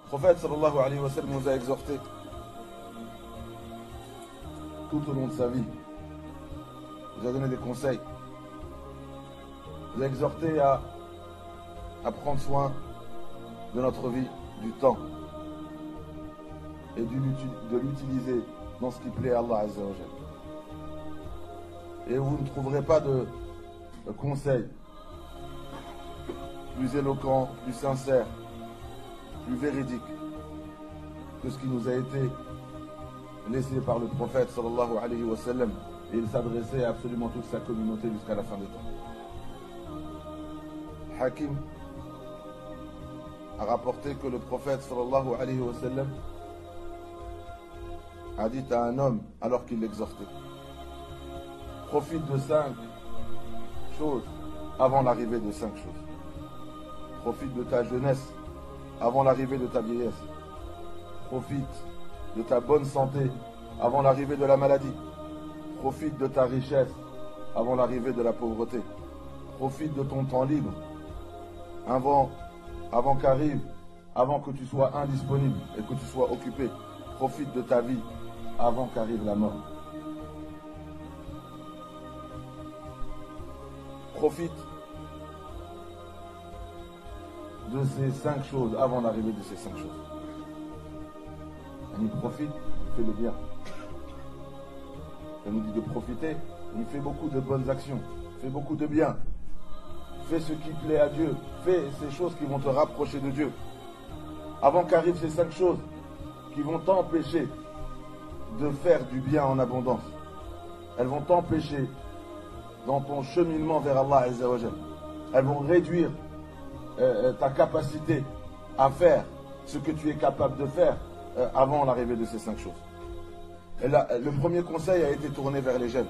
prophète sallallahu alayhi wa sallam nous a exhorté tout au long de sa vie. Il nous a donné des conseils. Il nous a exhorté à prendre soin de notre vie, du temps, et de l'utiliser dans ce qui plaît à Allah Azza wa Jal. Et vous ne trouverez pas de conseils plus éloquents, plus sincères, plus véridiques que ce qui nous a été laissé par le prophète sallallahu alayhi wa sallam. Et il s'adressait à absolument toute sa communauté jusqu'à la fin des temps. Hakim a rapporté que le prophète sallallahu alayhi wa sallam a dit à un homme alors qu'il l'exhortait: profite de 5 choses avant l'arrivée de 5 choses. Profite de ta jeunesse avant l'arrivée de ta vieillesse. Profite de ta bonne santé avant l'arrivée de la maladie. Profite de ta richesse avant l'arrivée de la pauvreté. Profite de ton temps libre avant que tu sois indisponible et que tu sois occupé. Profite de ta vie avant qu'arrive la mort. Profite de ces 5 choses avant l'arrivée de ces 5 choses. On y profite, fais le bien. Elle nous dit de profiter, on fait beaucoup de bonnes actions, fais beaucoup de bien. Fais ce qui plaît à Dieu, fais ces choses qui vont te rapprocher de Dieu. Avant qu'arrivent ces 5 choses qui vont t'empêcher de faire du bien en abondance. Elles vont t'empêcher dans ton cheminement vers Allah Azza wa Jal. Elles vont réduire ta capacité à faire ce que tu es capable de faire avant l'arrivée de ces 5 choses. Et là, le premier conseil a été tourné vers les jeunes.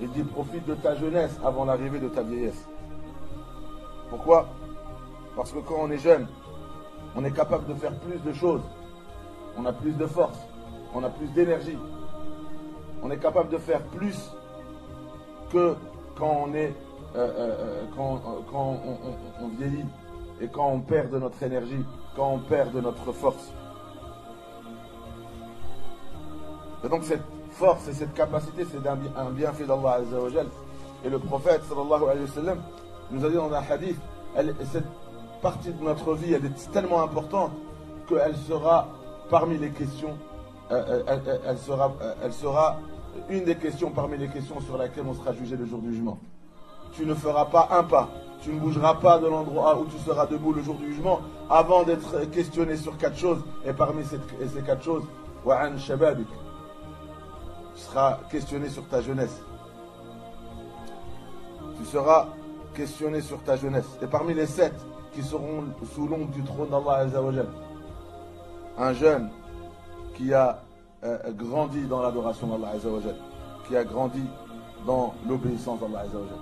Il dit: profite de ta jeunesse avant l'arrivée de ta vieillesse. Pourquoi? Parce que quand on est jeune, on est capable de faire plus de choses. On a plus de force, on a plus d'énergie. On est capable de faire plus que quand on est quand on vieillit et quand on perd de notre énergie, quand on perd de notre force. Et donc cette force et cette capacité, c'est un bienfait d'Allah Azza wa Jal. Et le prophète sallallahu alayhi wa sallam nous a dit dans un hadith, cette partie de notre vie, elle est tellement importante qu'elle sera parmi les questions, elle sera une des questions parmi les questions sur laquelle on sera jugé le jour du jugement. Tu ne feras pas un pas, tu ne bougeras pas de l'endroit où tu seras debout le jour du jugement avant d'être questionné sur 4 choses. Et parmi ces 4 choses, wa'an shababik, tu seras questionné sur ta jeunesse. Tu seras questionné sur ta jeunesse. Et parmi les 7 qui seront sous l'ombre du trône d'Allah Azza wa Jal, un jeune qui a grandi dans l'adoration d'Allah Azza wa Jal, qui a grandi dans l'obéissance d'Allah Azza wa Jal.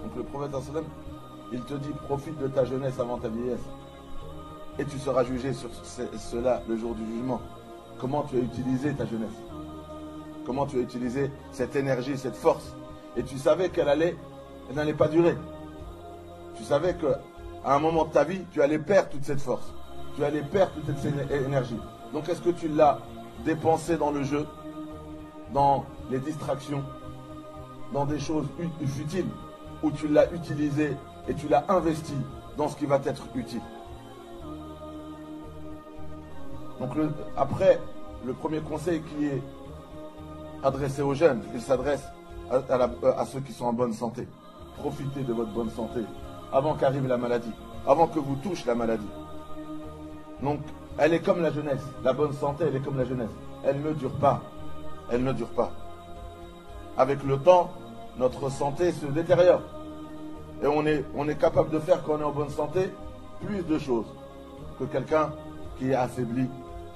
Donc le prophète sallallahu alayhi wa sallam, il te dit: profite de ta jeunesse avant ta vieillesse. Et tu seras jugé sur cela le jour du jugement. Comment tu as utilisé ta jeunesse? Comment tu as utilisé cette énergie, cette force? Et tu savais qu'elle n'allait pas durer. Tu savais qu'à un moment de ta vie, tu allais perdre toute cette force. Tu allais perdre toute cette énergie. Donc est-ce que tu l'as dépensé dans le jeu, dans les distractions, dans des choses futiles, ou tu l'as utilisé et tu l'as investi dans ce qui va t'être utile? Donc après, le premier conseil qui est adressé aux jeunes, il s'adresse à ceux qui sont en bonne santé. Profitez de votre bonne santé avant qu'arrive la maladie, avant que vous touche la maladie. Donc, elle est comme la jeunesse. La bonne santé, elle est comme la jeunesse. Elle ne dure pas. Elle ne dure pas. Avec le temps, notre santé se détériore. Et on est capable de faire, quand on est en bonne santé, plus de choses que quelqu'un qui est affaibli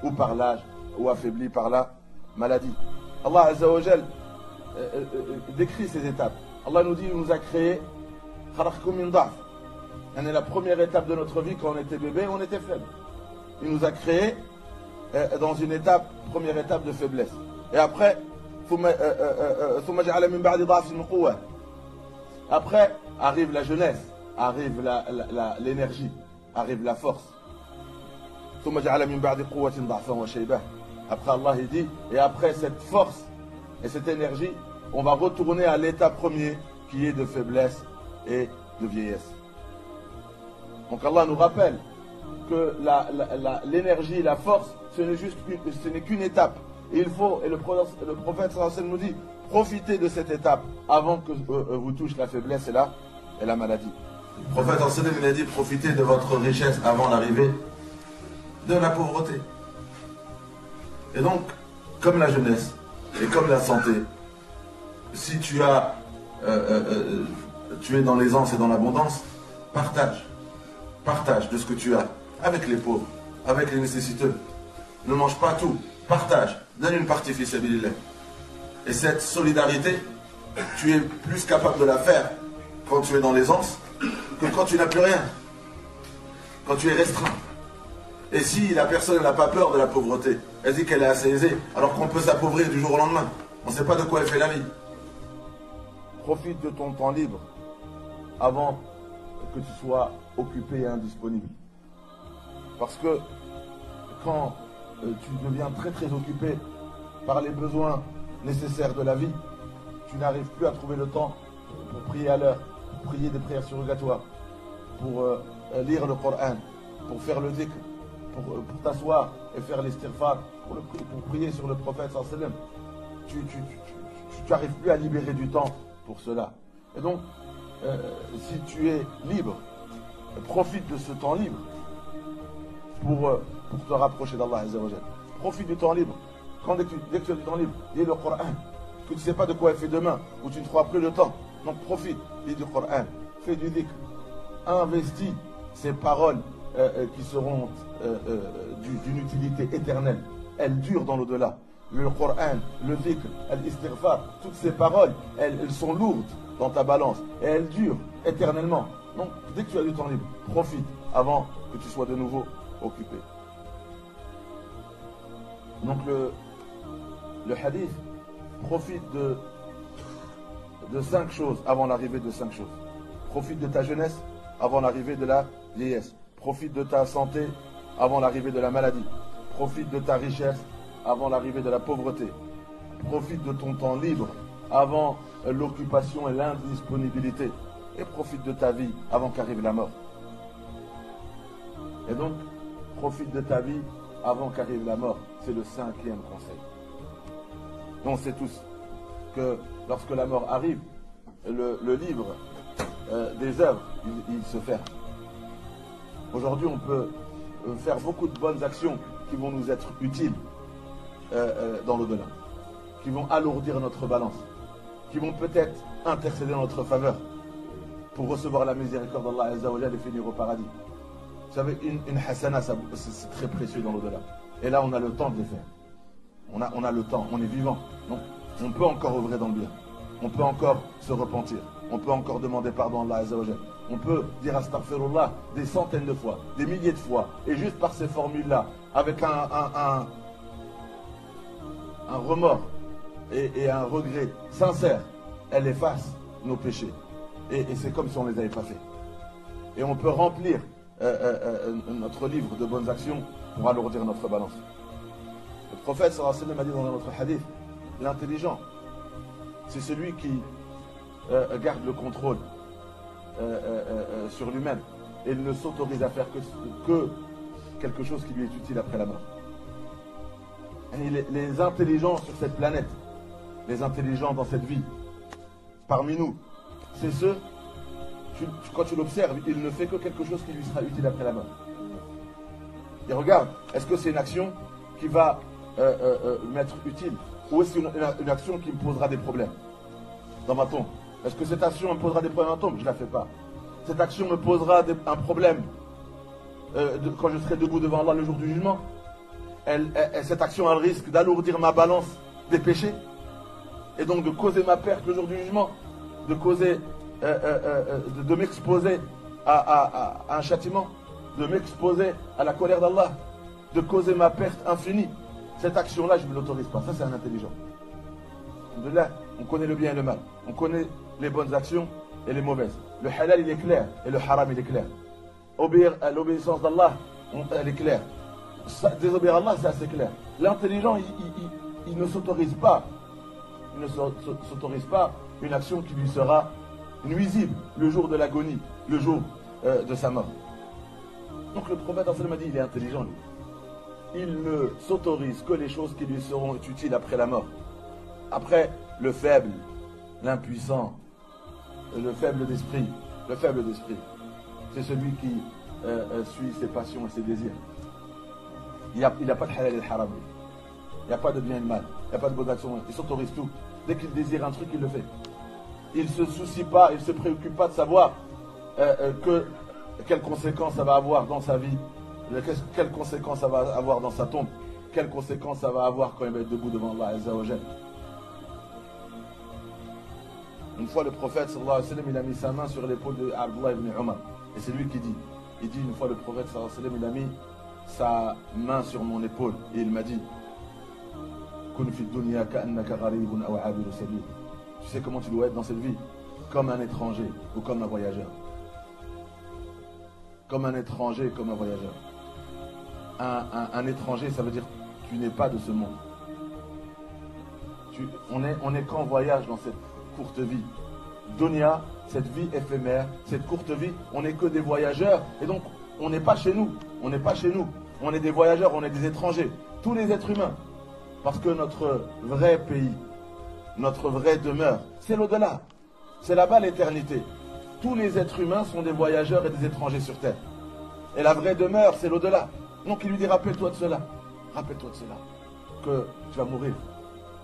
ou par l'âge ou affaibli par la maladie. Allah Azza wa Jal décrit ces étapes. Allah nous dit, il nous a créé khalaqakum min da'f. C'est la première étape de notre vie. Quand on était bébé, on était faible. Il nous a créé dans une étape, première étape de faiblesse. Et après, après arrive la jeunesse, arrive l'énergie, arrive la force. ثم جعل من بعد قوة ضعفا وشيبة. Après Allah il dit, et après cette force et cette énergie, on va retourner à l'état premier qui est de faiblesse et de vieillesse. Donc Allah nous rappelle que l'énergie, la force, ce n'est qu'une étape. Et il faut, et le prophète nous dit, profitez de cette étape avant que vous touche la faiblesse et la maladie. Le prophète il a dit, profitez de votre richesse avant l'arrivée de la pauvreté. Et donc, comme la jeunesse et comme la santé, si tu es dans l'aisance et dans l'abondance, partage de ce que tu as avec les pauvres, avec les nécessiteux. Ne mange pas tout, partage, donne une partie fi sabilillah. Et cette solidarité, tu es plus capable de la faire quand tu es dans l'aisance que quand tu n'as plus rien, quand tu es restreint. Et si la personne n'a pas peur de la pauvreté, elle dit qu'elle est assez aisée, alors qu'on peut s'appauvrir du jour au lendemain. On ne sait pas de quoi elle fait la vie. Profite de ton temps libre avant que tu sois occupé et indisponible. Parce que quand tu deviens très très occupé par les besoins nécessaires de la vie, tu n'arrives plus à trouver le temps pour prier à l'heure, pour prier des prières surrogatoires, pour lire le Coran, pour faire le dhikr, pour t'asseoir et faire l'istighfar, pour prier sur le prophète sallallahu alayhi wa sallam. Tu n'arrives plus à libérer du temps pour cela. Et donc, si tu es libre, profite de ce temps libre pour te rapprocher d'Allah Azza wa Jal. Profite du temps libre. Dès que tu as du temps libre, lis le Coran. Que tu ne sais pas de quoi elle fait demain, ou tu ne trouveras plus le temps. Donc profite, lis du Coran, fais du dhikr. Investis ces paroles qui seront d'une utilité éternelle. Elles durent dans l'au-delà. Le Coran, le dhikr, l'istighfar, toutes ces paroles, elles sont lourdes dans ta balance et elles durent éternellement. Donc, dès que tu as du temps libre, profite avant que tu sois de nouveau occupé. Donc, le hadith profite de 5 choses avant l'arrivée de 5 choses. Profite de ta jeunesse avant l'arrivée de la vieillesse. Profite de ta santé avant l'arrivée de la maladie. Profite de ta richesse avant l'arrivée de la pauvreté. Profite de ton temps libre avant l'occupation et l'indisponibilité. Et profite de ta vie avant qu'arrive la mort. Et donc, profite de ta vie avant qu'arrive la mort. C'est le 5e conseil. On sait tous que lorsque la mort arrive, le livre des œuvres, il se ferme. Aujourd'hui, on peut faire beaucoup de bonnes actions qui vont nous être utiles dans l'au-delà, qui vont alourdir notre balance, qui vont peut-être intercéder en notre faveur pour recevoir la miséricorde d'Allah Azza wa Jalla et finir au paradis. Vous savez, une hasana, c'est très précieux dans l'au-delà. Et là, on a le temps de les faire. On a le temps, on est vivant. Donc, on peut encore œuvrer dans le bien. On peut encore se repentir. On peut encore demander pardon à Allah Azza wa Jalla. On peut dire astaghfirullah des centaines de fois, des milliers de fois. Et juste par ces formules-là, avec un remords et un regret sincère, elle efface nos péchés. Et c'est comme si on ne les avait pas fait. Et on peut remplir notre livre de bonnes actions pour alourdir notre balance. Le prophète sallallahu alayhi wa sallam a dit dans un autre hadith, l'intelligent, c'est celui qui garde le contrôle sur lui-même et il ne s'autorise à faire que quelque chose qui lui est utile après la mort. Et les intelligents sur cette planète, les intelligents dans cette vie, parmi nous, c'est ceux, quand tu l'observes, il ne fait que quelque chose qui lui sera utile après la mort. Et regarde, est-ce que c'est une action qui va m'être utile ou est-ce une action qui me posera des problèmes dans ma tombe? Est-ce que cette action me posera des problèmes dans ma tombe? Je ne la fais pas. Cette action me posera un problème quand je serai debout devant Allah le jour du jugement. Cette action a le risque d'alourdir ma balance des péchés et donc de causer ma perte le jour du jugement, de causer, de m'exposer à un châtiment, de m'exposer à la colère d'Allah, de causer ma perte infinie. Cette action-là, je ne me l'autorise pas. Ça, c'est un intelligent. Alhamdoulilah, on connaît le bien et le mal. On connaît les bonnes actions et les mauvaises. Le halal, il est clair et le haram, il est clair. Obéir à l'obéissance d'Allah, elle est claire. désobéir à Allah, c'est assez clair. L'intelligent, il ne s'autorise pas. Il ne s'autorise pas une action qui lui sera nuisible le jour de l'agonie, le jour de sa mort. Donc le prophète a dit, il est intelligent, lui. Il ne s'autorise que les choses qui lui seront utiles après la mort. Après, le faible, l'impuissant, le faible d'esprit, c'est celui qui suit ses passions et ses désirs. Il n'y a pas de halal et de haram. Il n'y a pas de bien et de mal. Il n'y a pas de bonne action. Il s'autorise tout. Dès qu'il désire un truc, il le fait. Il ne se soucie pas, il ne se préoccupe pas de savoir quelles conséquences ça va avoir dans sa vie, quelles conséquences ça va avoir dans sa tombe, quelles conséquences ça va avoir quand il va être debout devant Allah Azza wa Jal. Une fois le prophète sallallahu alayhi wa sallam, il a mis sa main sur l'épaule de Abdullah ibn Umar. Et c'est lui qui dit. Il dit une fois le prophète sallallahu alayhi wa sallam, il a mis sa main sur mon épaule et il m'a dit Kun fi dunya ka'annaka gharibun aw 'abiru sabil. Tu sais comment tu dois être dans cette vie? Comme un étranger ou comme un voyageur. Comme un étranger, comme un voyageur. Un étranger, ça veut dire tu n'es pas de ce monde. On est qu'en voyage dans cette courte vie. Dunya, cette vie éphémère, cette courte vie, on n'est que des voyageurs. Et donc, on n'est pas chez nous. On n'est pas chez nous. On est des voyageurs, on est des étrangers. Tous les êtres humains. Parce que notre vrai pays, notre vraie demeure, c'est l'au-delà. C'est là-bas l'éternité. Tous les êtres humains sont des voyageurs et des étrangers sur terre. Et la vraie demeure, c'est l'au-delà. Donc il lui dit, rappelle-toi de cela. Rappelle-toi de cela. Que tu vas mourir.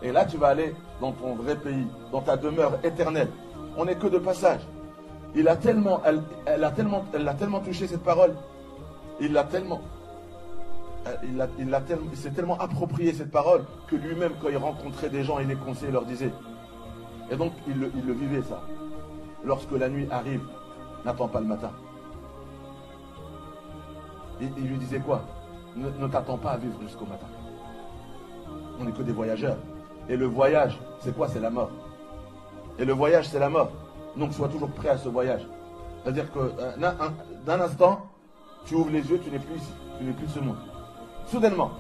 Et là, tu vas aller dans ton vrai pays, dans ta demeure éternelle. On n'est que de passage. Elle l'a tellement touché cette parole. Il s'est tellement approprié cette parole que lui-même, quand il rencontrait des gens, il les conseillait, leur disait. Et donc, il le vivait, ça. Lorsque la nuit arrive, n'attends pas le matin. Il lui disait quoi? Ne t'attends pas à vivre jusqu'au matin. On n'est que des voyageurs. Et le voyage, c'est quoi? C'est la mort. Et le voyage, c'est la mort. Donc, sois toujours prêt à ce voyage. C'est-à-dire que d'un instant, tu ouvres les yeux, tu n'es plus ici. Tu n'es plus de ce monde. Soudainement.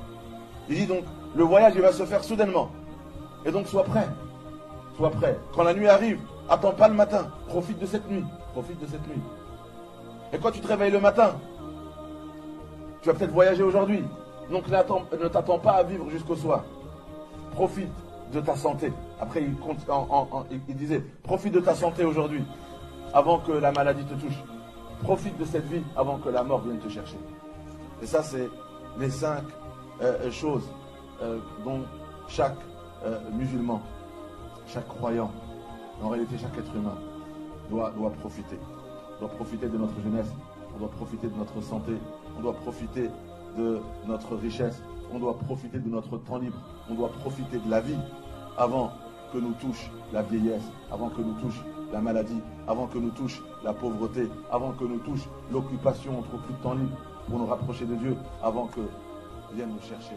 Il dit donc, le voyage, il va se faire soudainement. Et donc, sois prêt. Sois prêt. Quand la nuit arrive, attends pas le matin. Profite de cette nuit. Profite de cette nuit. Et quand tu te réveilles le matin, tu vas peut-être voyager aujourd'hui. Donc, ne t'attends pas à vivre jusqu'au soir. Profite de ta santé. Après, il disait, profite de ta santé aujourd'hui, avant que la maladie te touche. Profite de cette vie avant que la mort vienne te chercher. Et ça, c'est les 5 choses dont chaque musulman, chaque croyant, en réalité chaque être humain, doit profiter. On doit profiter de notre jeunesse, on doit profiter de notre santé, on doit profiter de notre richesse, on doit profiter de notre temps libre, on doit profiter de la vie avant que nous touche la vieillesse, avant que nous touche la maladie, avant que nous touche la pauvreté, avant que nous touche l'occupation, on ne trouve plus de temps libre pour nous rapprocher de Dieu, avant que vienne nous chercher